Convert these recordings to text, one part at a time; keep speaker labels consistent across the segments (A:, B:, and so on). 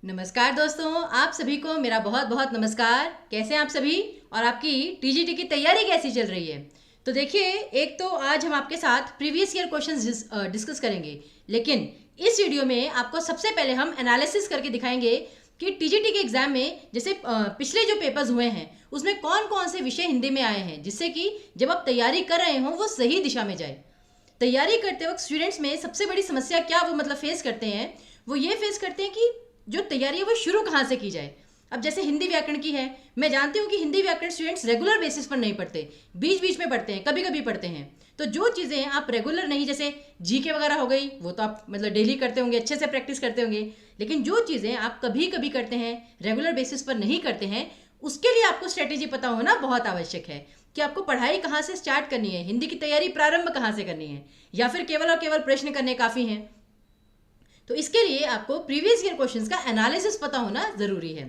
A: नमस्कार दोस्तों, आप सभी को मेरा बहुत बहुत नमस्कार। कैसे हैं आप सभी और आपकी टीजीटी की तैयारी कैसी चल रही है? तो देखिए, एक तो आज हम आपके साथ प्रीवियस ईयर क्वेश्चंस डिस्कस करेंगे, लेकिन इस वीडियो में आपको सबसे पहले हम एनालिसिस करके दिखाएंगे कि टीजीटी के एग्जाम में जैसे पिछले जो पेपर्स हुए हैं उसमें कौन कौन से विषय हिंदी में आए हैं, जिससे कि जब आप तैयारी कर रहे हो वो सही दिशा में जाए। तैयारी करते वक्त स्टूडेंट्स में सबसे बड़ी समस्या क्या वो मतलब फेस करते हैं, वो ये फेस करते हैं कि जो तैयारी है वो शुरू कहाँ से की जाए। अब जैसे हिंदी व्याकरण की है, मैं जानती हूँ कि हिंदी व्याकरण स्टूडेंट्स रेगुलर बेसिस पर नहीं पढ़ते, बीच बीच में पढ़ते हैं, कभी कभी पढ़ते हैं। तो जो चीज़ें आप रेगुलर नहीं, जैसे जीके वगैरह हो गई, वो तो आप मतलब डेली करते होंगे, अच्छे से प्रैक्टिस करते होंगे, लेकिन जो चीज़ें आप कभी कभी करते हैं, रेगुलर बेसिस पर नहीं करते हैं, उसके लिए आपको स्ट्रेटेजी पता होना बहुत आवश्यक है कि आपको पढ़ाई कहाँ से स्टार्ट करनी है, हिंदी की तैयारी प्रारंभ कहाँ से करनी है, या फिर केवल और केवल प्रश्न करने काफ़ी हैं। तो इसके लिए आपको प्रीवियस ईयर क्वेश्चंस का एनालिसिस पता होना ज़रूरी है।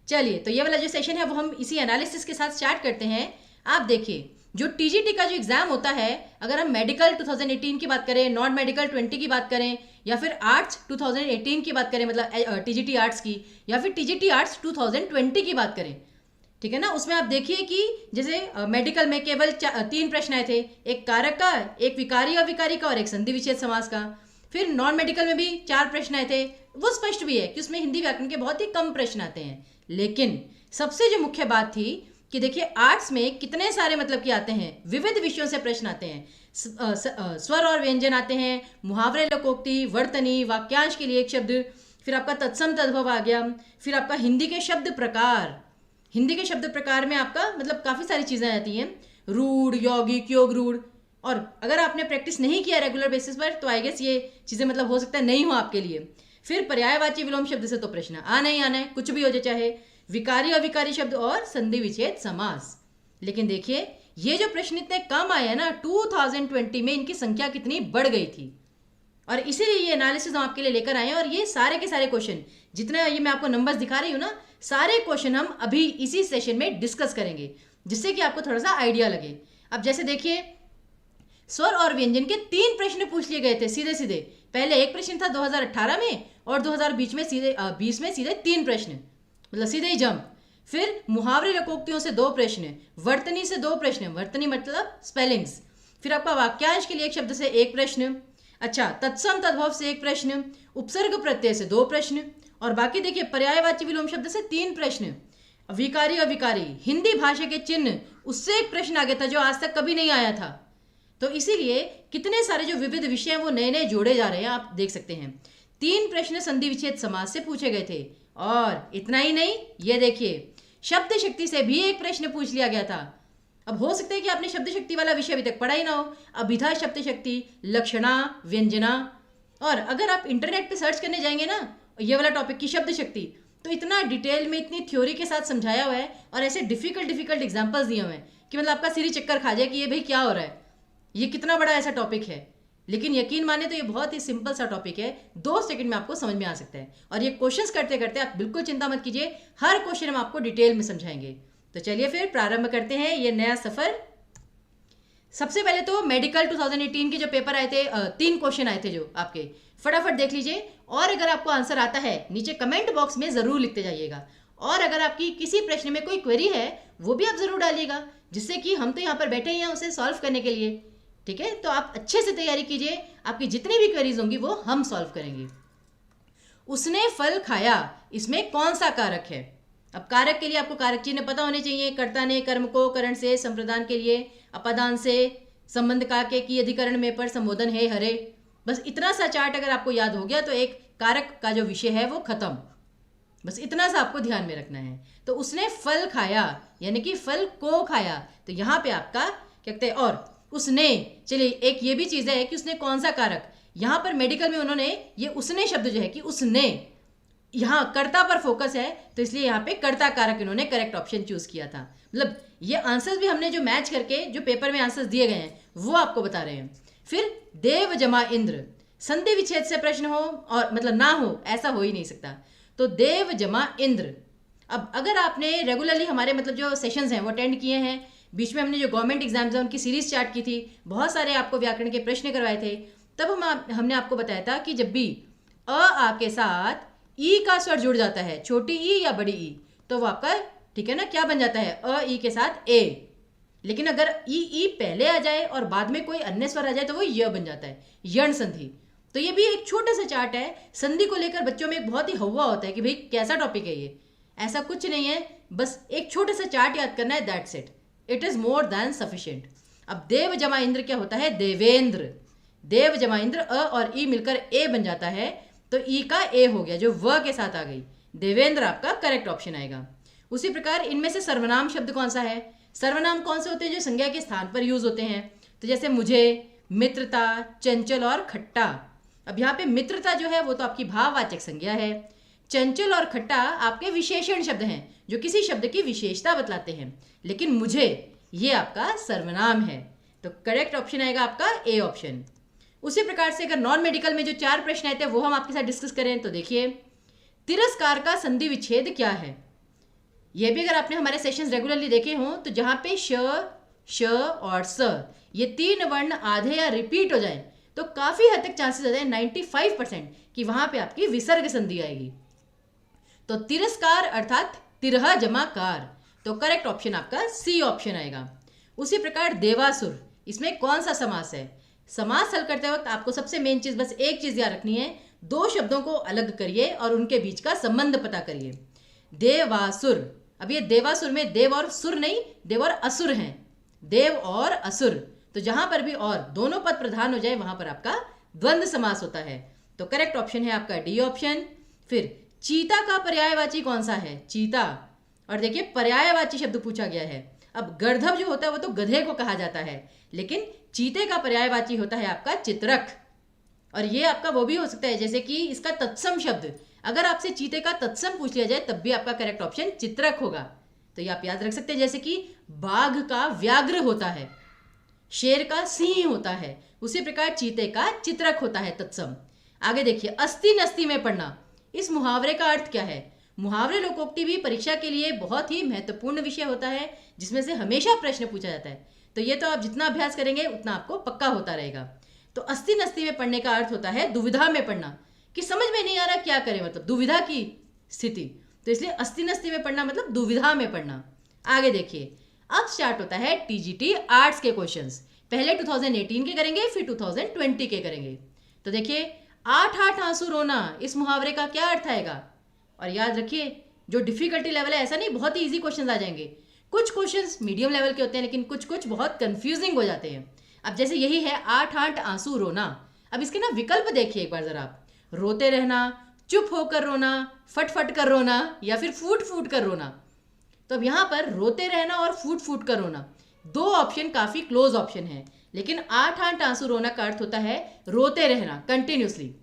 A: चलिए, तो ये वाला जो सेशन है वो हम इसी एनालिसिस के साथ स्टार्ट करते हैं। आप देखिए, जो टीजीटी का जो एग्ज़ाम होता है, अगर हम मेडिकल 2018 की बात करें, नॉन मेडिकल 20 की बात करें, या फिर आर्ट्स 2018 की बात करें, मतलब टीजीटी आर्ट्स की, या फिर टीजीटी आर्ट्स 2020 की बात करें, ठीक है ना। उसमें आप देखिए कि जैसे मेडिकल में केवल 3 प्रश्न आए थे, एक कारक का, एक विकारी अविकारी का और एक संधि विच्छेद समास का। फिर नॉन मेडिकल में भी 4 प्रश्न आए थे। वो स्पष्ट भी है कि उसमें हिंदी व्याकरण के बहुत ही कम प्रश्न आते हैं, लेकिन सबसे जो मुख्य बात थी कि देखिए आर्ट्स में कितने सारे मतलब कि आते हैं, विविध विषयों से प्रश्न आते हैं, स्वर और व्यंजन आते हैं, मुहावरे, लोकोक्ति, वर्तनी, वाक्यांश के लिए एक शब्द, फिर आपका तत्सम तद्भव आ गया, फिर आपका हिंदी के शब्द प्रकार, हिंदी के शब्द प्रकार में आपका मतलब काफ़ी सारी चीज़ें आती हैं, रूढ़, यौगिक, योग रूढ़। और अगर आपने प्रैक्टिस नहीं किया रेगुलर बेसिस पर तो आई गेस ये चीज़ें मतलब हो सकता है नहीं हो आपके लिए। फिर पर्यायवाची विलोम शब्द से तो प्रश्न आना ही आना है, कुछ भी हो जाए, चाहे विकारी अविकारी शब्द और संधि विच्छेद समास। लेकिन देखिए, ये जो प्रश्न इतने कम आए हैं ना, 2020 में इनकी संख्या कितनी बढ़ गई थी, और इसीलिए ये एनालिसिस हम आपके लिए लेकर आए हैं। और ये सारे के सारे क्वेश्चन, जितने ये मैं आपको नंबर्स दिखा रही हूँ ना, सारे क्वेश्चन हम अभी इसी सेशन में डिस्कस करेंगे, जिससे कि आपको थोड़ा सा आइडिया लगे। अब जैसे देखिए, स्वर और व्यंजन के 3 प्रश्न पूछ लिए गए थे सीधे सीधे। पहले एक प्रश्न था 2018 में, और 2020 में सीधे 20 में सीधे 3 प्रश्न, मतलब सीधे ही जंप। फिर मुहावरे लोकोक्तियों से 2 प्रश्न, वर्तनी से 2 प्रश्न, वर्तनी मतलब स्पेलिंग्स। फिर आपका वाक्यांश के लिए एक शब्द से 1 प्रश्न, अच्छा, तत्सम तद्भव से 1 प्रश्न, उपसर्ग प्रत्यय से 2 प्रश्न, और बाकी देखिए पर्यायवाची विलोम शब्द से 3 प्रश्न, विकारी अविकारी, हिंदी भाषा के चिन्ह, उससे 1 प्रश्न आ गया था जो आज तक कभी नहीं आया था। तो इसीलिए कितने सारे जो विविध विषय हैं वो नए नए जोड़े जा रहे हैं, आप देख सकते हैं। 3 प्रश्न संधि विच्छेद समास से पूछे गए थे, और इतना ही नहीं, ये देखिए शब्द शक्ति से भी 1 प्रश्न पूछ लिया गया था। अब हो सकता है कि आपने शब्द शक्ति वाला विषय अभी तक पढ़ा ही ना हो, अभिधा शब्द शक्ति, लक्षणा, व्यंजना। और अगर आप इंटरनेट पे सर्च करने जाएंगे ना ये वाला टॉपिक की शब्द शक्ति, तो इतना डिटेल में, इतनी थ्योरी के साथ समझाया हुआ है, और ऐसे डिफिकल्ट एग्जाम्पल्स दिए हुए हैं कि मतलब आपका सिर ही चक्कर खा जाए कि ये भाई क्या हो रहा है, ये कितना बड़ा ऐसा टॉपिक है। लेकिन यकीन माने तो ये बहुत ही सिंपल सा टॉपिक है, 2 सेकंड में आपको समझ में आ सकता है। और ये क्वेश्चंस करते करते आप बिल्कुल चिंता मत कीजिए, हर क्वेश्चन हम आपको डिटेल में समझाएंगे। तो चलिए फिर प्रारंभ करते हैं ये नया सफर। सबसे पहले तो मेडिकल 2018 के जो पेपर आए थे, 3 क्वेश्चन आए थे जो आपके, फटाफट देख लीजिए। और अगर आपको आंसर आता है नीचे कमेंट बॉक्स में ज़रूर लिखते जाइएगा, और अगर आपकी किसी प्रश्न में कोई क्वेरी है वो भी आप ज़रूर डालिएगा, जिससे कि हम तो यहाँ पर बैठे ही हैं उसे सॉल्व करने के लिए, ठीक है। तो आप अच्छे से तैयारी कीजिए, आपकी जितनी भी क्वेरीज होंगी वो हम सॉल्व करेंगे। उसने फल खाया, इसमें कौन सा कारक है? अब कारक के लिए आपको कारक चिन्ह पता होने चाहिए। कर्ता ने कर्म को करण से, संप्रदान के लिए अपादान से, संबंध का के की अधिकरण में पर संबोधन है हरे। बस इतना सा चार्ट अगर आपको याद हो गया तो एक कारक का जो विषय है वो खत्म। बस इतना सा आपको ध्यान में रखना है। तो उसने फल खाया यानी कि फल को खाया, तो यहाँ पे आपका क्या कहते हैं, और उसने, चलिए एक ये भी चीज़ है कि उसने कौन सा कारक, यहाँ पर मेडिकल में उन्होंने ये उसने शब्द जो है कि उसने, यहाँ कर्ता पर फोकस है, तो इसलिए यहाँ पे कर्ता कारक इन्होंने करेक्ट ऑप्शन चूज किया था। मतलब ये आंसर्स भी हमने जो मैच करके जो पेपर में आंसर्स दिए गए हैं वो आपको बता रहे हैं। फिर देव जमा इंद्र, संधि विच्छेद से प्रश्न हो और मतलब ना हो, ऐसा हो ही नहीं सकता। तो देव जमा इंद्र। अब अगर आपने रेगुलरली हमारे मतलब जो सेशंस हैं वो अटेंड किए हैं, बीच में हमने जो गवर्नमेंट एग्जाम्स हैं उनकी सीरीज स्टार्ट की थी, बहुत सारे आपको व्याकरण के प्रश्न करवाए थे, तब हमने आपको बताया था कि जब भी अ आ के साथ ई का स्वर जुड़ जाता है, छोटी ई या बड़ी ई, तो वो आपका ठीक है ना क्या बन जाता है, अ ई के साथ ए। लेकिन अगर ई पहले आ जाए और बाद में कोई अन्य स्वर आ जाए तो वो य बन जाता है, यण संधि। तो ये भी एक छोटा सा चार्ट है, संधि को लेकर बच्चों में एक बहुत ही हवा होता है कि भाई कैसा टॉपिक है ये। ऐसा कुछ नहीं है, बस एक छोटा सा चार्ट याद करना है, that's it, it is more than sufficient. अब देव जमा इंद्र क्या होता है, देवेंद्र। देव जमा इंद्र, अ और ई मिलकर ए बन जाता है, तो ई का ए हो गया जो व के साथ आ गई, देवेंद्र आपका करेक्ट ऑप्शन आएगा। उसी प्रकार इनमें से सर्वनाम शब्द कौन सा है, सर्वनाम कौन से होते हैं जो संज्ञा के स्थान पर यूज होते हैं, तो जैसे मुझे, मित्रता, चंचल और खट्टा। अब यहाँ पे मित्रता जो है वो तो आपकी भाववाचक संज्ञा है, चंचल और खट्टा आपके विशेषण शब्द हैं जो किसी शब्द की विशेषता बतलाते हैं, लेकिन मुझे ये आपका सर्वनाम है, तो करेक्ट ऑप्शन आएगा आपका ए ऑप्शन। उसी प्रकार से अगर नॉन मेडिकल में जो 4 प्रश्न आए थे वो हम आपके साथ डिस्कस करें तो देखिए, तिरस्कार का संधि विच्छेद क्या है। ये भी अगर आपने हमारे सेशंस रेगुलरली देखे हों तो जहाँ पे श और स ये 3 वर्ण आधे या रिपीट हो जाए तो काफ़ी हद तक चांसेस होते हैं 95% कि वहाँ पे आपकी विसर्ग संधि आएगी। तो तिरस्कार अर्थात तिरह जमा कार, तो करेक्ट ऑप्शन आपका सी ऑप्शन आएगा। उसी प्रकार देवासुर, इसमें कौन सा समास है, समास हल करते वक्त आपको सबसे मेन चीज़ बस एक चीज़ याद रखनी है, 2 शब्दों को अलग करिए और उनके बीच का संबंध पता करिए। देवासुर, अब ये देवासुर में देव और सुर नहीं, देव और असुर हैं, देव और असुर, तो जहां पर भी और दोनों पद प्रधान हो जाए वहां पर आपका द्वंद्व समास होता है, तो करेक्ट ऑप्शन है आपका डी ऑप्शन। फिर चीता का पर्यायवाची कौन सा है, चीता, और देखिए पर्यायवाची शब्द पूछा गया है। अब गर्दभ जो होता है वो तो गधे को कहा जाता है, लेकिन चीते का पर्यायवाची होता है आपका चित्रक, और ये आपका वो भी हो सकता है जैसे कि इसका तत्सम शब्द, अगर आपसे चीते का तत्सम पूछ लिया जाए तब भी आपका करेक्ट ऑप्शन चित्रक होगा, तो ये आप याद रख सकते हैं। जैसे कि बाघ का व्याघ्र होता है, शेर का सिंह होता है, उसी प्रकार चीते का चित्रक होता है तत्सम। आगे देखिए, अस्ति नस्ति में पढ़ना, इस मुहावरे का अर्थ क्या है। मुहावरे लोकोक्ति भी परीक्षा के लिए बहुत ही महत्वपूर्ण विषय होता है जिसमें से हमेशा प्रश्न पूछा जाता है, तो ये तो आप जितना अभ्यास करेंगे उतना आपको पक्का होता रहेगा। तो अस्ति नस्ति में पढ़ने का अर्थ होता है दुविधा में पढ़ना, कि समझ में नहीं आ रहा क्या करें, मतलब दुविधा की स्थिति, तो इसलिए अस्ति नस्ति में पढ़ना मतलब दुविधा में पढ़ना। आगे देखिए, अब स्टार्ट होता है टीजीटी आर्ट्स के क्वेश्चंस, पहले 2018 के करेंगे फिर 2020 के करेंगे। तो देखिए, 8 आंसू रोना, इस मुहावरे का क्या अर्थ आएगा, और याद रखिए जो डिफिकल्टी लेवल है ऐसा नहीं बहुत ही ईजी क्वेश्चंस आ जाएंगे, कुछ क्वेश्चंस मीडियम लेवल के होते हैं लेकिन कुछ बहुत कंफ्यूजिंग हो जाते हैं। अब जैसे यही है 8 आंसू रोना, अब इसके ना विकल्प देखिए एक बार जरा आप, रोते रहना, चुप होकर रोना, फट फट कर रोना, या फिर फूट फूट कर रोना। तो अब यहाँ पर रोते रहना और फूट फूट कर रोना 2 ऑप्शन काफ़ी क्लोज ऑप्शन है, लेकिन 8 आंसू रोना का अर्थ होता है रोते रहना कंटिन्यूसली।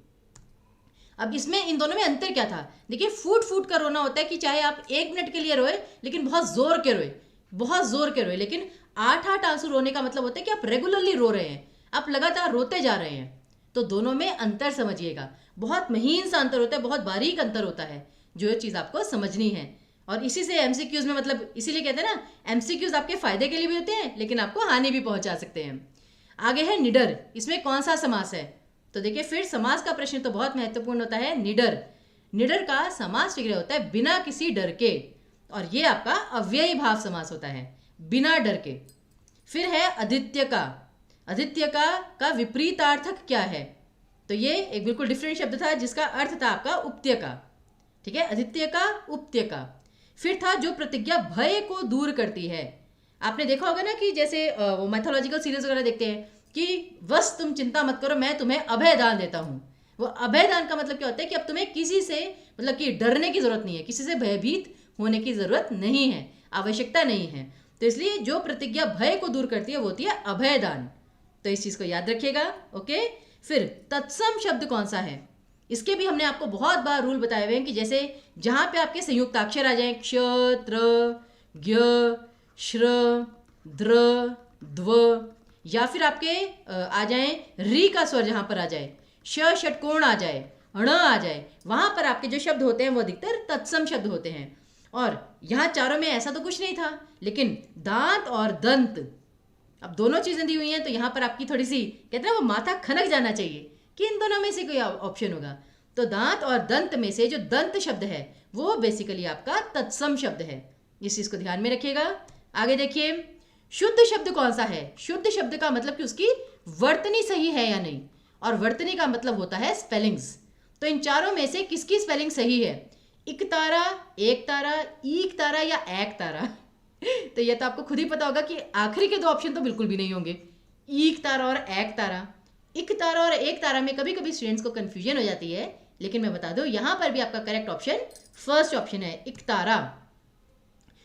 A: अब इसमें इन दोनों में अंतर क्या था, देखिए फूट फूट कर रोना होता है कि चाहे आप 1 मिनट के लिए रोए लेकिन बहुत जोर के रोए, बहुत जोर के रोए, लेकिन 8 आंसू रोने का मतलब होता है कि आप रेगुलरली रो रहे हैं, आप लगातार रोते जा रहे हैं। तो दोनों में अंतर समझिएगा, बहुत महीन सा अंतर होता है, बहुत बारीक अंतर होता है, जो ये चीज़ आपको समझनी है। और इसी से एमसीक्यूज में, मतलब इसीलिए कहते हैं ना एमसीक्यूज आपके फायदे के लिए भी होते हैं लेकिन आपको हानि भी पहुंचा सकते हैं। आगे है निडर, इसमें कौन सा समास है, तो देखिए फिर समास का प्रश्न तो बहुत महत्वपूर्ण होता है। निडर, निडर का समास विग्रह होता है बिना किसी डर के, और ये आपका अव्ययी भाव समास होता है, बिना डर के। फिर है अदित्य का, अदित्य का विपरीतार्थक क्या है, तो ये एक बिल्कुल डिफरेंट शब्द था जिसका अर्थ था आपका उपत्य का, ठीक है, अदित्य का उपत्य का। फिर था जो प्रतिज्ञा भय को दूर करती है, आपने देखा होगा ना कि जैसे वो मैथोलॉजिकल सीरीज वगैरह देखते हैं कि बस तुम चिंता मत करो मैं तुम्हें अभय दान देता हूँ, वो अभय दान का मतलब क्या होता है कि अब तुम्हें किसी से मतलब कि डरने की जरूरत नहीं है, किसी से भयभीत होने की जरूरत नहीं है, आवश्यकता नहीं है, तो इसलिए जो प्रतिज्ञा भय को दूर करती है वो होती है अभय दान, तो इस चीज़ को याद रखिएगा। ओके, फिर तत्सम शब्द कौन सा है, इसके भी हमने आपको बहुत बार रूल बताए हुए हैं कि जैसे जहाँ पे आपके संयुक्ताक्षर आ जाए क्ष त्र ज्ञ श्र द्र द्व, या फिर आपके आ जाए री का स्वर जहाँ पर आ जाए, श षटकोण आ जाए, ण आ जाए, वहाँ पर आपके जो शब्द होते हैं वो अधिकतर तत्सम शब्द होते हैं। और यहाँ चारों में ऐसा तो कुछ नहीं था, लेकिन दांत और दंत, अब दोनों चीज़ें दी हुई हैं तो यहाँ पर आपकी थोड़ी सी कहते हैं वो माथा खनक जाना चाहिए कि इन दोनों में से कोई ऑप्शन होगा, तो दांत और दंत में से जो दंत शब्द है वो बेसिकली आपका तत्सम शब्द है, इस चीज को ध्यान में रखिएगा। आगे देखिए, शुद्ध शब्द कौन सा है? शुद्ध शब्द का मतलब कि उसकी वर्तनी सही है या नहीं, और वर्तनी का मतलब होता है स्पेलिंग्स। तो इन चारों में से किसकी स्पेलिंग सही है? इक तारा, एक तारा, ईक तारा या एक तारा? तो ये तो आपको खुद ही पता होगा कि आखिरी के दो ऑप्शन तो बिल्कुल भी नहीं होंगे, ईक तारा और एक तारा। इक तारा और एक तारा में कभी कभी स्टूडेंट्स को कंफ्यूजन हो जाती है, लेकिन मैं बता दूं यहाँ पर भी आपका करेक्ट ऑप्शन फर्स्ट ऑप्शन है, इक तारा।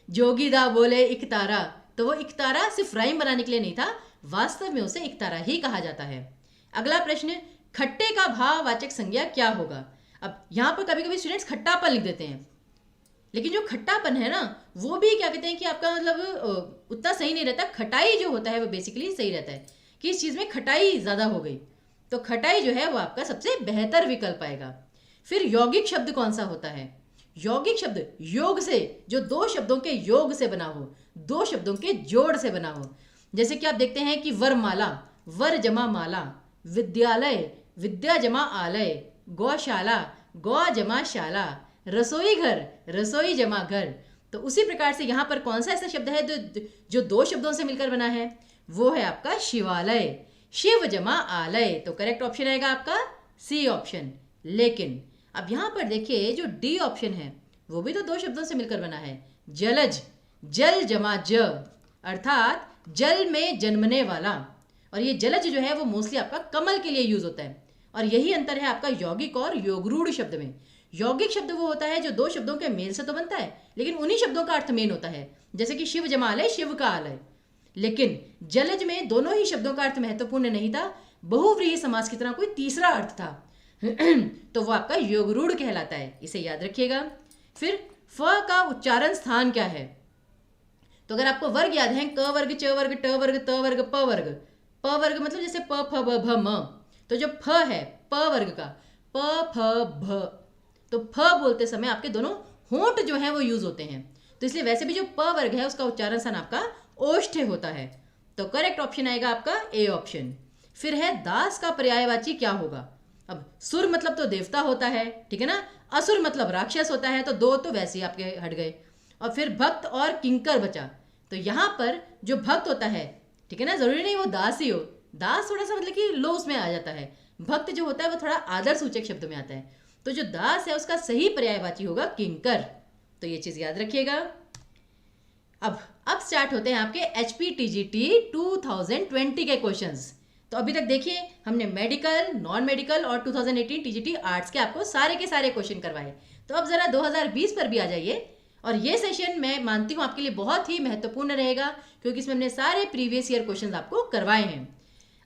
A: जोगीदा बोले इक तारा, तो वो इक तारा सिर्फ राइम बनाने के लिए नहीं था, वास्तव में उसे इक तारा ही कहा जाता है। अगला प्रश्न, खट्टे का भाववाचक संज्ञा क्या होगा? अब यहाँ पर कभी कभी स्टूडेंट्स खट्टापन लिख देते हैं, लेकिन जो खट्टापन है ना वो भी क्या कहते हैं कि आपका मतलब उतना सही नहीं रहता। खटाई जो होता है वो बेसिकली सही रहता है कि इस चीज़ में खटाई ज़्यादा हो गई, तो खटाई जो है वो आपका सबसे बेहतर विकल्प आएगा। फिर यौगिक शब्द कौन सा होता है? यौगिक शब्द योग से, जो दो शब्दों के योग से बना हो, दो शब्दों के जोड़ से बना हो। जैसे कि आप देखते हैं कि वरमाला, वर जमा माला, विद्यालय, विद्या जमा आलय, गौशाला, गौ जमा शाला, रसोई घर, रसोई जमा घर। तो उसी प्रकार से यहाँ पर कौन सा ऐसा शब्द है जो दो शब्दों से मिलकर बना है? वो है आपका शिवालय, शिव जमा आलय। तो करेक्ट ऑप्शन आएगा आपका सी ऑप्शन। लेकिन अब यहाँ पर देखिए जो डी ऑप्शन है वो भी तो दो शब्दों से मिलकर बना है, जलज, जल जमा ज, अर्थात जल में जन्मने वाला। और ये जलज जो है वो मोस्टली आपका कमल के लिए यूज होता है, और यही अंतर है आपका यौगिक और योगरूढ़ शब्द में। यौगिक शब्द वो होता है जो दो शब्दों के मेल से तो बनता है, लेकिन उन्हीं शब्दों का अर्थ मेन होता है, जैसे कि शिव जमा आलय, शिव का आलय। लेकिन जलज में दोनों ही शब्दों का अर्थ महत्वपूर्ण नहीं था, बहुव्रीहि समास की तरह कोई तीसरा अर्थ था। तो वो आपका योगरूढ़ कहलाता है, इसे याद रखिएगा। फिर फ का उच्चारण स्थान क्या है? तो अगर आपको वर्ग याद है, क वर्ग, च वर्ग, ट वर्ग, त वर्ग, प वर्ग। प वर्ग मतलब जैसे प फ ब भ म, तो जो फ है प वर्ग का, प फ भ, तो फ बोलते समय आपके दोनों होंठ जो है वो यूज होते हैं, तो इसलिए वैसे भी जो प वर्ग है उसका उच्चारण स्थान आपका ओष्ठ होता है। तो करेक्ट ऑप्शन आएगा आपका ए ऑप्शन। फिर है दास का पर्यायवाची क्या होगा? अब सुर मतलब तो देवता होता है, ठीक है ना, असुर मतलब राक्षस होता है, तो दो तो वैसे ही आपके हट गए। और फिर भक्त और किंकर बचा, तो यहाँ पर जो भक्त होता है, ठीक है ना, जरूरी नहीं वो दास ही हो, दास थोड़ा सा मतलब कि लो उसमें आ जाता है, भक्त जो होता है वो थोड़ा आदर सूचक शब्द में आता है, तो जो दास है उसका सही पर्यायवाची होगा किंकर। तो ये चीज याद रखिएगा। अब स्टार्ट होते हैं आपके HPTGT 2020 के क्वेश्चंस। तो अभी तक देखिए हमने मेडिकल, नॉन मेडिकल और 2018 TGT आर्ट्स के आपको सारे के सारे क्वेश्चन करवाए। तो अब जरा 2020 पर भी आ जाइए, और ये सेशन मैं मानती हूँ आपके लिए बहुत ही महत्वपूर्ण रहेगा, क्योंकि इसमें हमने सारे प्रीवियस ईयर क्वेश्चन आपको करवाए हैं।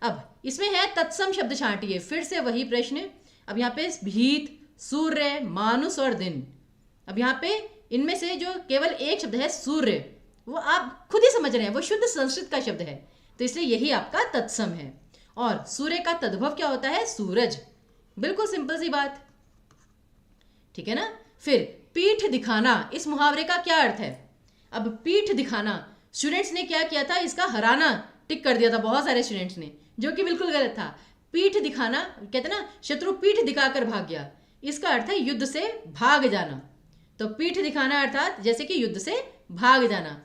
A: अब इसमें है तत्सम शब्द छांटिए, फिर से वही प्रश्न। अब यहाँ पे भीत, सूर्य, मानुष और दिन। अब यहाँ पे इनमें से जो केवल एक शब्द है सूर्य, वो आप खुद ही समझ रहे हैं वो शुद्ध संस्कृत का शब्द है, तो इसलिए यही आपका तत्सम है। और सूर्य का तद्भव क्या होता है? सूरज। बिल्कुल सिंपल सी बात, ठीक है ना। फिर पीठ दिखाना, इस मुहावरे का क्या अर्थ है? अब पीठ दिखाना, स्टूडेंट्स ने क्या किया था, इसका हराना टिक कर दिया था बहुत सारे स्टूडेंट्स ने, जो कि बिल्कुल गलत था। पीठ दिखाना कहते ना, शत्रु पीठ दिखाकर भाग गया, इसका अर्थ है युद्ध से भाग जाना। तो पीठ दिखाना अर्थात जैसे कि युद्ध से भाग जाना।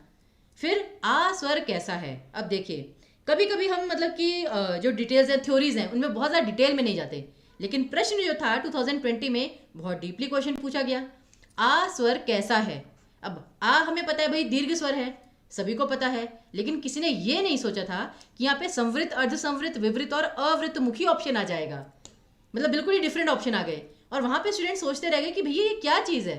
A: फिर आ स्वर कैसा है? अब देखिए कभी कभी हम मतलब कि जो डिटेल्स है, थ्योरीज हैं, उनमें बहुत ज़्यादा डिटेल में नहीं जाते, लेकिन प्रश्न जो था 2020 में बहुत डीपली क्वेश्चन पूछा गया, आ स्वर कैसा है? अब आ हमें पता है भाई दीर्घ स्वर है, सभी को पता है, लेकिन किसी ने ये नहीं सोचा था कि यहाँ पे संवृत, अर्धसंवृत, विवृत और अवृत मुखी ऑप्शन आ जाएगा। मतलब बिल्कुल ही डिफरेंट ऑप्शन आ गए, और वहाँ पे स्टूडेंट सोचते रह गए कि भैया ये क्या चीज़ है।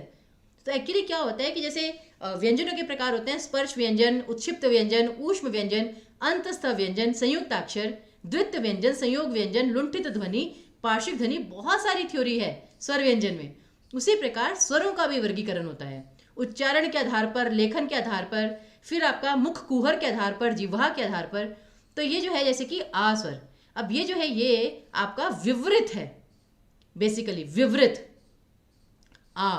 A: तो एक्चुअली क्या होता है कि जैसे व्यंजनों के प्रकार होते हैं, स्पर्श व्यंजन, उत्क्षिप्त व्यंजन, ऊष्म व्यंजन, अंतस्थ व्यंजन, संयुक्ताक्षर, द्वित्व व्यंजन, संयोग व्यंजन, लुंठित ध्वनि, पार्श्विक ध्वनि, बहुत सारी थ्योरी है स्वर व्यंजन में। उसी प्रकार स्वरों का भी वर्गीकरण होता है, उच्चारण के आधार पर, लेखन के आधार पर, फिर आपका मुख कुहर के आधार पर, जिह्वा के आधार पर। तो ये जो है जैसे कि आ स्वर, अब ये जो है ये आपका विवृत है, बेसिकली विवृत आ।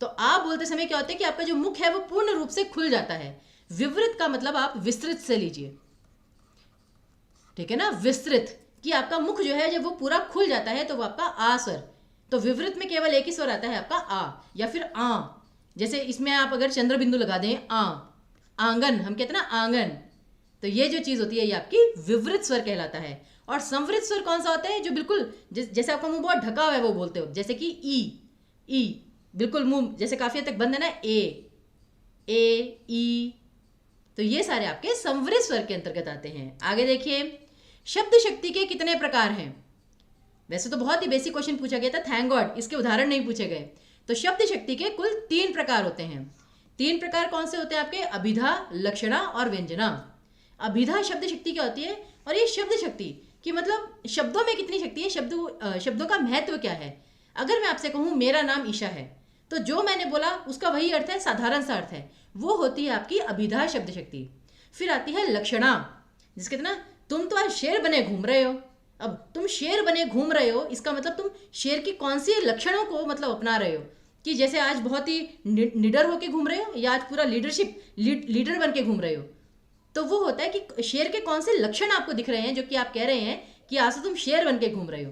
A: तो आ बोलते समय क्या होता है कि आपका जो मुख है वो पूर्ण रूप से खुल जाता है। विवृत का मतलब आप विस्तृत से लीजिए, ठीक है ना, विस्तृत कि आपका मुख जो है जब वो पूरा खुल जाता है तो वो आपका आ स्वर। तो विवृत में केवल एक ही स्वर आता है आपका आ या फिर आ। जैसे इसमें आप अगर चंद्र बिंदु लगा दें आंगन, हम कहते हैं ना आंगन, तो ये जो चीज होती है ये आपकी विवृत स्वर कहलाता है। और संवृत स्वर कौन सा होता है? जो बिल्कुल जैसे आपका मुंह बहुत ढका हुआ है वो बोलते हो, जैसे कि ई बिल्कुल मुंह जैसे काफी हद तक बंद है ना, ए ई, तो ये सारे आपके संवृत स्वर के अंतर्गत आते हैं। आगे देखिए, शब्द शक्ति के कितने प्रकार हैं? वैसे तो बहुत ही बेसिक क्वेश्चन पूछा गया था, थैंक गॉड इसके उदाहरण नहीं पूछे गए। तो शब्द शक्ति के कुल 3 प्रकार होते हैं। 3 प्रकार कौन से होते हैं आपके? अभिधा, लक्षणा और व्यंजना। अभिधा शब्द शक्ति क्या होती है? और ये शब्द शक्ति कि मतलब शब्दों में कितनी शक्ति है, शब्दों का महत्व क्या है। अगर मैं आपसे कहूँ मेरा नाम ईशा है, तो जो मैंने बोला उसका वही अर्थ है, साधारण सा अर्थ है, वो होती है आपकी अभिधा शब्द शक्ति। फिर आती है लक्षणा, जिसके ना तुम तो आज शेर बने घूम रहे हो। अब तुम शेर बने घूम रहे हो, इसका मतलब तुम शेर की कौन सी लक्षणों को मतलब अपना रहे हो, कि जैसे आज बहुत ही निडर होके घूम रहे हो या आज पूरा लीडर बन के घूम रहे हो। तो वो होता है कि शेर के कौन से लक्षण आपको दिख रहे हैं, जो कि आप कह रहे हैं कि आज तो तुम शेर बन के घूम रहे हो।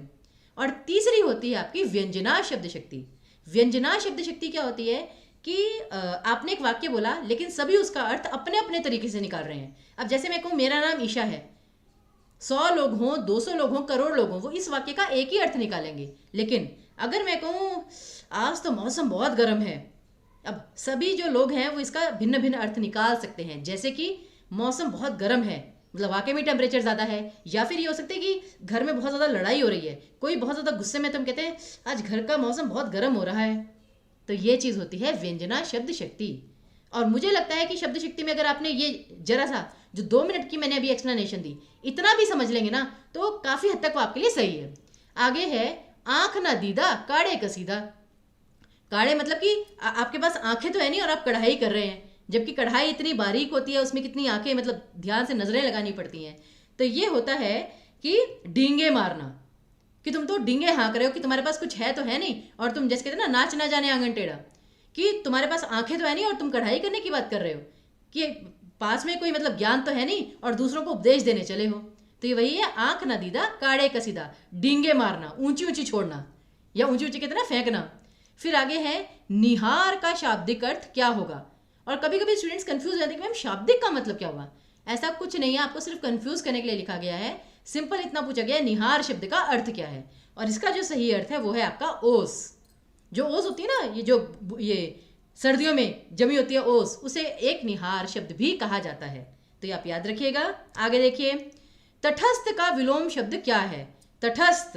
A: और तीसरी होती है आपकी व्यंजना शब्द शक्ति। व्यंजना शब्द शक्ति क्या होती है कि आपने एक वाक्य बोला लेकिन सभी उसका अर्थ अपने अपने तरीके से निकाल रहे हैं। अब जैसे मैं कहूँ मेरा नाम ईशा है, 100 लोग हों, 200 लोग हों, करोड़ लोग हों, वो इस वाक्य का एक ही अर्थ निकालेंगे। लेकिन अगर मैं कहूँ आज तो मौसम बहुत गर्म है, अब सभी जो लोग हैं वो इसका भिन्न भिन्न अर्थ निकाल सकते हैं। जैसे कि मौसम बहुत गर्म है, मतलब वाकई में टेम्परेचर ज़्यादा है, या फिर ये हो सकता है कि घर में बहुत ज़्यादा लड़ाई हो रही है, कोई बहुत ज़्यादा गुस्से में, तो हम कहते हैं आज घर का मौसम बहुत गर्म हो रहा है। तो ये चीज़ होती है व्यंजना शब्द शक्ति। और मुझे लगता है कि शब्द शक्ति में अगर आपने ये जरा सा जो 2 मिनट की मैंने अभी एक्सप्लेनेशन दी, इतना भी समझ लेंगे ना, तो काफ़ी हद तक वो आपके लिए सही है। आगे है आँख ना दीदा काढ़े कसीदा। काढ़े मतलब कि आपके पास आंखें तो है नहीं और आप कढ़ाई कर रहे हैं, जबकि कढ़ाई इतनी बारीक होती है, उसमें कितनी आंखें मतलब ध्यान से नजरें लगानी पड़ती हैं। तो ये होता है कि डींगे मारना, कि तुम तो डींगे हाँक रहे हो कि तुम्हारे पास कुछ है तो है नहीं, और तुम जैसे कहते हैं ना नाच ना जाने आंगन टेढ़ा, कि तुम्हारे पास आंखें तो है नहीं और तुम कढ़ाई करने की बात कर रहे हो, कि पास में कोई मतलब ज्ञान तो है नहीं और दूसरों को उपदेश देने चले हो। तो ये वही है आंख ना दीदा काढ़े कसीदा, डींगे मारना, ऊंची ऊंची छोड़ना या ऊंची ऊंची कहते ना फेंकना। फिर आगे है निहार का शाब्दिक अर्थ क्या होगा। और कभी कभी स्टूडेंट्स कंफ्यूज हो जाते हैं कि मैम शाब्दिक का मतलब क्या हुआ। ऐसा कुछ नहीं है, आपको सिर्फ कंफ्यूज करने के लिए लिखा गया है। सिंपल इतना पूछा गया है निहार शब्द का अर्थ क्या है, और इसका जो सही अर्थ है वो है आपका ओस। जो ओस होती है ना, ये सर्दियों में जमी होती है ओस, उसे एक निहार शब्द भी कहा जाता है। तो ये आप याद रखिएगा। आगे देखिए, तटस्थ का विलोम शब्द क्या है? तटस्थ,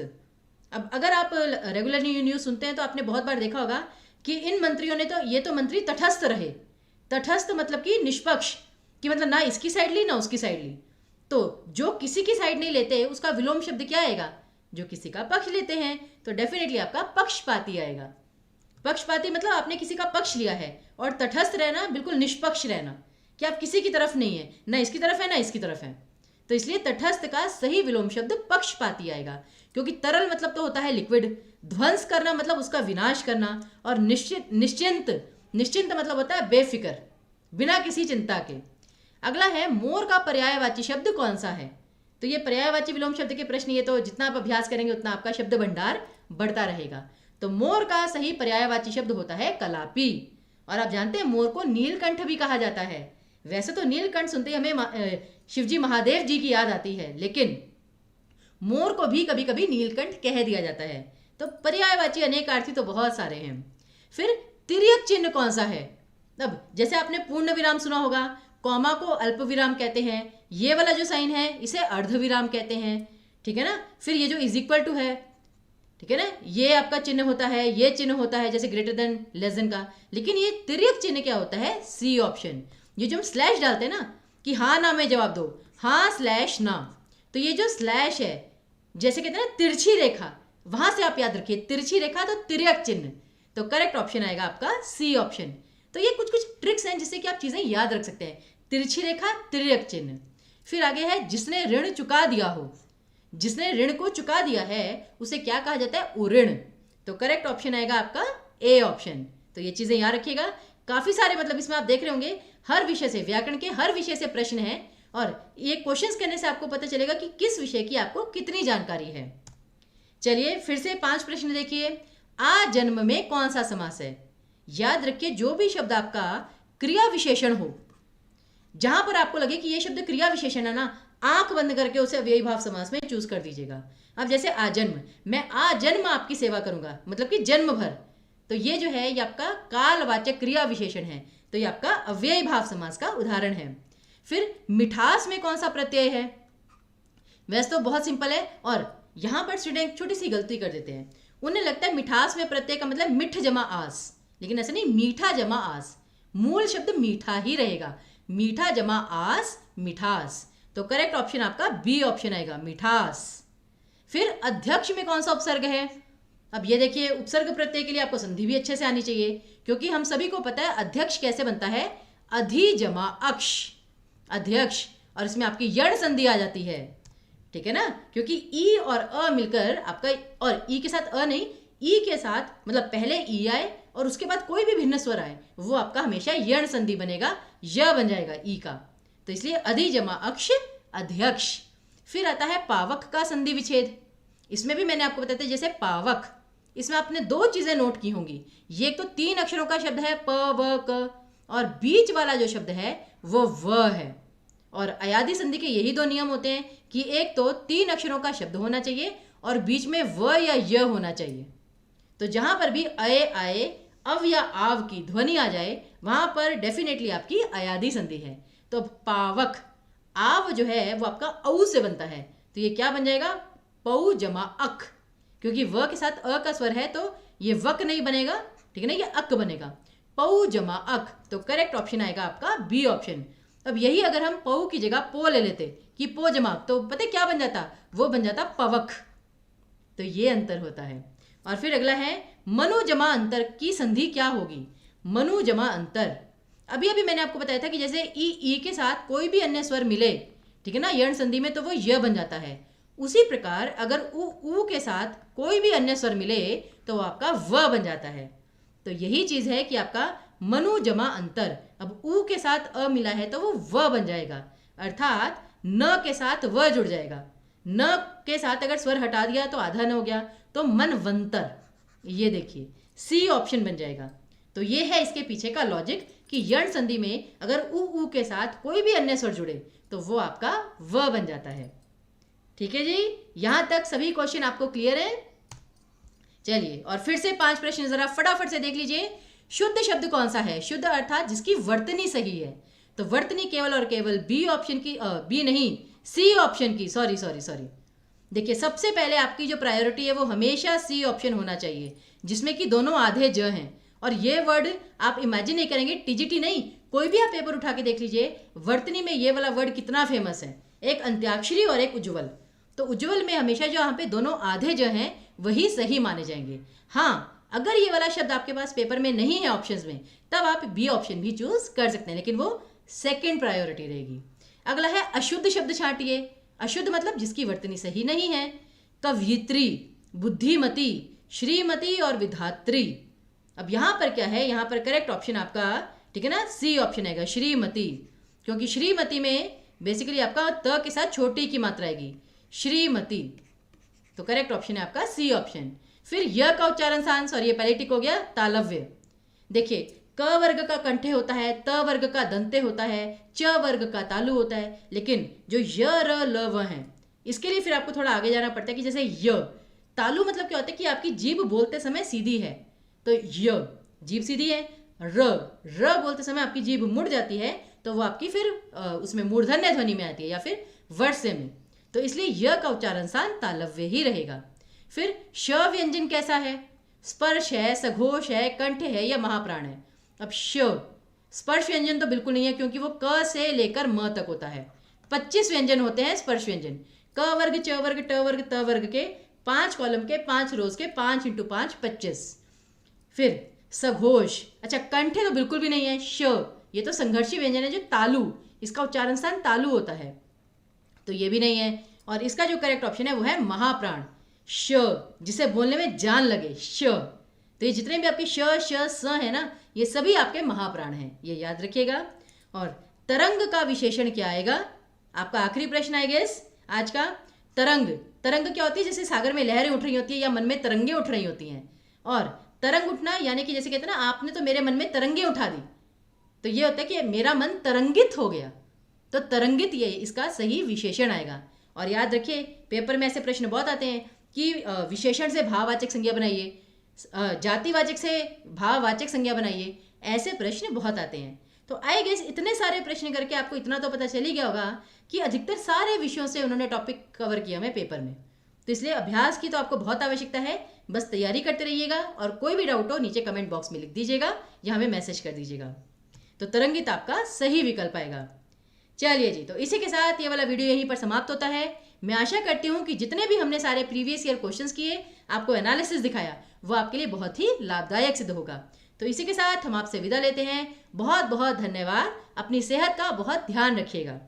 A: अब अगर आप रेगुलर न्यूज़ सुनते हैं तो आपने बहुत बार देखा होगा कि इन मंत्रियों ने तो ये तो मंत्री तटस्थ रहे। तटस्थ मतलब कि निष्पक्ष, कि मतलब ना इसकी साइड ली ना उसकी साइड ली। तो जो किसी की साइड नहीं लेते उसका विलोम शब्द क्या आएगा? जो किसी का पक्ष लेते हैं, तो डेफिनेटली आपका पक्षपाती आएगा। पक्षपाती मतलब आपने किसी का पक्ष लिया है, और तटस्थ रहना बिल्कुल निष्पक्ष रहना, कि आप किसी की तरफ नहीं है, ना इसकी तरफ है ना इसकी तरफ है। तो इसलिए तटस्थ का सही विलोम शब्द पक्षपाती आएगा, क्योंकि तरल मतलब तो होता है लिक्विड, ध्वंस करना मतलब उसका विनाश करना, और निश्चिंत मतलब होता है बेफिक्र, बिना किसी चिंता के। अगला है मोर का पर्यायवाची शब्द कौन सा है? तो ये पर्यायवाची विलोम शब्द के प्रश्न, ये तो जितना आप अभ्यास करेंगे उतना आपका शब्द भंडार बढ़ता रहेगा। तो मोर का सही पर्यायवाची शब्द होता है कलापी। और आप जानते हैं मोर को नीलकंठ भी कहा जाता है। वैसे तो नीलकंठ सुनते ही हमें शिवजी महादेव जी की याद आती है, लेकिन मोर को भी कभी कभी नीलकंठ कह दिया जाता है। तो पर्यायवाची अनेकार्थी तो बहुत सारे हैं। फिर तिर्यक चिन्ह कौन सा है? अब जैसे आपने पूर्ण विराम सुना होगा, कॉमा को अल्प विराम कहते हैं, ये वाला जो साइन है इसे अर्ध विराम कहते हैं, ठीक है ना। फिर ये जो इज इक्वल टू है, ठीक है ना, ये आपका चिन्ह होता है, ये चिन्ह होता है जैसे ग्रेटर देन लेस देन का। लेकिन ये तिर्यक चिन्ह क्या होता है? C option. ये जो हम स्लैश डालते हैं ना कि हाँ ना में जवाब दो, हाँ स्लैश ना, तो ये जो स्लैश है जैसे कहते हैं ना तिरछी रेखा, वहां से आप याद रखिए तिरछी रेखा तो तिर्यक चिन्ह। तो करेक्ट ऑप्शन आएगा आपका सी ऑप्शन। तो ये कुछ कुछ ट्रिक्स हैं जिससे कि आप चीजें याद रख सकते हैं। तिरछी रेखा, तिर्यक चिन्ह। फिर आगे है जिसने ऋण चुका दिया हो। जिसने ऋण को चुका दिया है उसे क्या कहा जाता है? उऋण। तो करेक्ट ऑप्शन आएगा आपका ए ऑप्शन। तो ये चीजें याद रखिएगा। काफी सारे मतलब इसमें आप देख रहे होंगे हर विषय से, व्याकरण के हर विषय से प्रश्न है, और ये क्वेश्चंस करने से आपको पता चलेगा कि किस विषय की आपको कितनी जानकारी है। चलिए फिर से 5 प्रश्न देखिए। आ जन्म में कौन सा समास है? याद रखिए, जो भी शब्द आपका क्रिया विशेषण हो, जहां पर आपको लगे कि ये शब्द क्रिया विशेषण है ना, आंख बंद करके उसे अव्ययी भाव समास में चूज कर दीजिएगा। अब जैसे आजन्म, मैं आजन्म आपकी सेवा करूंगा, मतलब कि जन्म भर, तो ये जो है ये आपका कालवाचक क्रिया विशेषण है, तो ये आपका अव्ययी भाव समास का उदाहरण है। फिर मिठास में कौन सा प्रत्यय है? वैसे तो बहुत सिंपल है, और यहां पर स्टूडेंट छोटी सी गलती कर देते हैं। उन्हें लगता है मिठास में प्रत्यय का मतलब मिठ जमा आस, लेकिन ऐसा नहीं, मीठा जमा आस। मूल शब्द मीठा ही रहेगा, मीठा जमा आस, मिठास। तो करेक्ट ऑप्शन आपका बी ऑप्शन आएगा, मिठास। फिर अध्यक्ष में कौन सा उपसर्ग है? अब ये देखिए, उपसर्ग प्रत्यय के लिए आपको संधि भी अच्छे से आनी चाहिए, क्योंकि हम सभी को पता है अध्यक्ष कैसे बनता है, अधि जमा अक्ष, अध्यक्ष, और इसमें आपकी यण संधि आ जाती है, ठीक है ना, क्योंकि ई और अ मिलकर आपका, और ई के साथ अ नहीं, ई के साथ मतलब पहले ई आए और उसके बाद कोई भी भिन्न स्वर आए, वो आपका हमेशा यण संधि बनेगा, य बन जाएगा ई का, तो इसलिए अधि जमा अक्ष, अध्यक्ष। फिर आता है पावक का संधि विच्छेद। इसमें भी मैंने आपको बताया था, जैसे पावक, इसमें आपने दो चीजें नोट की होंगी, ये एक तो 3 अक्षरों का शब्द है प व क, और बीच वाला जो शब्द है वो व है। और अयादि संधि के यही 2 नियम होते हैं कि एक तो 3 अक्षरों का शब्द होना चाहिए और बीच में व या य होना चाहिए। तो जहां पर भी अय आए, अव या आव की ध्वनि आ जाए, वहां पर डेफिनेटली आपकी अयादि संधि है। तो पावक, आव जो है वो आपका औ से बनता है, तो ये क्या बन जाएगा, पौ जमा अक, क्योंकि व के साथ अ का स्वर है तो ये वक नहीं बनेगा, ठीक है ना, ये अक बनेगा, पौ जमा अक। तो करेक्ट ऑप्शन आएगा आपका बी ऑप्शन। अब यही अगर हम पौ की जगह पो ले लेते कि पो जमा, तो पता क्या बन जाता, वो बन जाता पवक। तो ये अंतर होता है। और फिर अगला है मनु जमा अंतर की संधि क्या होगी? मनु जमा अंतर, अभी अभी मैंने आपको बताया था कि जैसे ई के साथ कोई भी अन्य स्वर मिले, ठीक है ना, यण संधि में, तो वो य बन जाता है। उसी प्रकार अगर उ के साथ कोई भी अन्य स्वर मिले तो वो आपका व बन जाता है। तो यही चीज है कि आपका मनु जमा अंतर, अब उ के साथ अ मिला है तो वो व बन जाएगा, अर्थात न के साथ व जुड़ जाएगा। न के साथ अगर स्वर हटा दिया तो आधा न हो गया, तो मनवंतर, ये देखिए सी ऑप्शन बन जाएगा। तो ये है इसके पीछे का लॉजिक कि यण संधि में अगर उ के साथ कोई भी अन्य स्वर जुड़े तो वो आपका व बन जाता है। ठीक है जी, यहां तक सभी क्वेश्चन आपको क्लियर है? चलिए, और फिर से 5 प्रश्न जरा फटाफट से देख लीजिए। शुद्ध शब्द कौन सा है? शुद्ध अर्थात जिसकी वर्तनी सही है, तो वर्तनी केवल और केवल बी ऑप्शन की, बी नहीं, सी ऑप्शन की, सॉरी। देखिए, सबसे पहले आपकी जो प्रायोरिटी है वो हमेशा सी ऑप्शन होना चाहिए, जिसमें कि दोनों आधे ज हैं। और ये वर्ड आप इमेजिन नहीं करेंगे, टीजीटी नहीं, कोई भी आप पेपर उठा के देख लीजिए, वर्तनी में ये वाला वर्ड कितना फेमस है, एक अंत्याक्षरी और एक उज्ज्वल। तो उज्ज्वल में हमेशा जो यहाँ पे दोनों आधे जो हैं वही सही माने जाएंगे। हाँ, अगर ये वाला शब्द आपके पास पेपर में नहीं है ऑप्शंस में, तब आप बी ऑप्शन भी चूज कर सकते हैं, लेकिन वो सेकंड प्रायोरिटी रहेगी। अगला है अशुद्ध शब्द छांटिए। अशुद्ध मतलब जिसकी वर्तनी सही नहीं है। कवयित्री, बुद्धिमती, श्रीमती और विधात्री। अब यहाँ पर क्या है, यहाँ पर करेक्ट ऑप्शन आपका, ठीक है ना, सी ऑप्शन आएगा, श्रीमती, क्योंकि श्रीमती में बेसिकली आपका त के साथ छोटी की मात्रा आएगी, श्रीमती। तो करेक्ट ऑप्शन है आपका सी ऑप्शन। फिर य का उच्चारण सांस, और ये पहले टिक हो गया, तालव्य। देखिए, क वर्ग का कंठे होता है, त वर्ग का दंते होता है, च वर्ग का तालु होता है, लेकिन जो य र ल व हैं, इसके लिए फिर आपको थोड़ा आगे जाना पड़ता है कि जैसे य, तालु मतलब क्या होता है कि आपकी जीभ बोलते समय सीधी है, तो य जीभ सीधी है। र बोलते समय आपकी जीभ मुड़ जाती है, तो वो आपकी फिर उसमें मूर्धन्य ध्वनि में आती है या फिर वर्ष्य में, तो इसलिए य का उच्चारण स्थान तालव्य ही रहेगा। फिर श व्यंजन कैसा है? स्पर्श है, सघोष है, कंठ है या महाप्राण है? अब श स्पर्श व्यंजन तो बिल्कुल नहीं है, क्योंकि वो क से लेकर म तक होता है। 25 व्यंजन होते हैं स्पर्श व्यंजन, क वर्ग, च वर्ग, ट वर्ग, त वर्ग के 5 कॉलम के 5 रोज के 5 × 5 25। फिर सघोष, अच्छा कंठे तो बिल्कुल भी नहीं है। श, ये तो संघर्षी व्यंजन है जो तालु, इसका उच्चारण स्थान तालु होता है, तो ये भी नहीं है। और इसका जो करेक्ट ऑप्शन है वो है महाप्राण, श, जिसे बोलने में जान लगे, श। तो ये जितने भी आपके श, श, स है ना, ये सभी आपके महाप्राण हैं, ये याद रखिएगा। और तरंग का विशेषण क्या आएगा? आपका आखिरी प्रश्न आएगा इस आज का। तरंग, तरंग क्या होती है? जैसे सागर में लहरें उठ रही होती है या मन में तरंगे उठ रही होती हैं, और तरंग उठना यानी कि जैसे कहते हैं ना, आपने तो मेरे मन में तरंगे उठा दी, तो ये होता है कि मेरा मन तरंगित हो गया। तो तरंगित ये इसका सही विशेषण आएगा। और याद रखिए, पेपर में ऐसे प्रश्न बहुत आते हैं कि विशेषण से भाववाचक संज्ञा बनाइए, जातिवाचक से भाववाचक संज्ञा बनाइए, ऐसे प्रश्न बहुत आते हैं। तो आई गेस इतने सारे प्रश्न करके आपको इतना तो पता चल ही गया होगा कि अधिकतर सारे विषयों से उन्होंने टॉपिक कवर किया हुआ है पेपर में। तो इसलिए अभ्यास की तो आपको बहुत आवश्यकता है, बस तैयारी करते रहिएगा और कोई भी डाउट हो नीचे कमेंट बॉक्स में लिख दीजिएगा या हमें मैसेज कर दीजिएगा। तो तरंगित आपका सही विकल्प आएगा। चलिए जी, तो इसी के साथ ये वाला वीडियो यहीं पर समाप्त होता है। मैं आशा करती हूँ कि जितने भी हमने सारे प्रीवियस ईयर क्वेश्चंस किए, आपको एनालिसिस दिखाया, वो आपके लिए बहुत ही लाभदायक सिद्ध होगा। तो इसी के साथ हम आपसे विदा लेते हैं। बहुत बहुत धन्यवाद। अपनी सेहत का बहुत ध्यान रखिएगा।